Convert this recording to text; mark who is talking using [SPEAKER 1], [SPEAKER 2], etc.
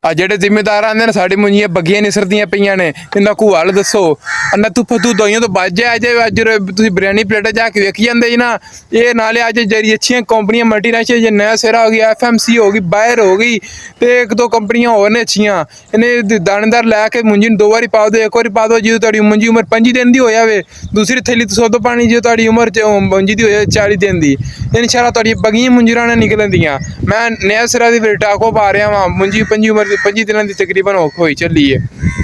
[SPEAKER 1] ਆ ਜਿਹੜੇ ਜ਼ਿੰਮੇਦਾਰ ਆਂਦੇ ਨੇ ਸਾਡੀ ਮੁੰਜੀਆਂ ਬੱਗੀਆਂ ਨਿਸਰਦੀਆਂ ਪਈਆਂ ਨੇ, ਇਹਨਾਂ ਕੋ ਹੱਲ ਦੱਸੋ। ਅੰਨਾ ਤੂੰ ਫਤੂ ਦਵਾਈਆਂ ਤੋਂ ਬਚ ਜਾ। ਅੱਜ ਤੁਸੀਂ ਬਿਰਿਆਨੀ ਪਲੇਟਾਂ ਜਾ ਕੇ ਵੇਖੀ ਜਾਂਦੇ ਜੀ ਨਾ, ਇਹ ਨਾਲੇ ਅੱਜ ਜਿਹੜੀ ਅੱਛੀਆਂ ਕੰਪਨੀਆਂ ਮਲਟੀਨੈਸ਼ਨਲ ਜੇ ਨया ਸਿਰਾ ਹੋ ਗਿਆ, FMC ਹੋ ਗਈ, ਬਾਇਰ ਹੋ ਗਈ, ਤੇ ਇੱਕ ਦੋ ਕੰਪਨੀਆਂ ਹੋਰ ਨੇ ਅੱਛੀਆਂ। ਇਹਨੇ ਦਾਣੇਦਾਰ ਲੈ ਕੇ ਮੁੰਜੀ ਨੂੰ 2 ਵਾਰੀ ਪਾ ਦਿਓ, 1 ਵਾਰੀ ਪਾ ਦਿਓ ਜਦੋਂ ਤੁਹਾਡੀ ਮੁੰਜੀ ਉਮਰ 25 ਦਿਨ ਦੀ ਹੋ ਜਾਵੇ। ਦੂਸਰੀ ਥੈਲੀ ਤੋਂ ਸੋਧੋ ਪਾਣੀ ਜੇ ਤੁਹਾਡੀ ਉਮਰ ਮੁੰਜੀ ਦੀ ਹੋ ਜਾਵੇ 40 ਦਿਨ ਦੀ। ਇਨਸ਼ਾਅੱਲਾ ਤੁਹਾਡੀ ਬੱਗੀਆਂ ਮੁੰਜਰਾਂ ਨੇ ਨਿਕਲਣਦੀਆਂ। ਮੈਂ ਨया ਸਿਰਾ ਦੀ ਟਾਕੋ ਪਾ ਰਿਹਾ ਵਾਂ, ਮੁੰਜੀ 25 ਦਿਨਾਂ ਦੀ ਤਕਰੀਬਨ ਹੋਈ ਚੱਲੀ ਹੈ।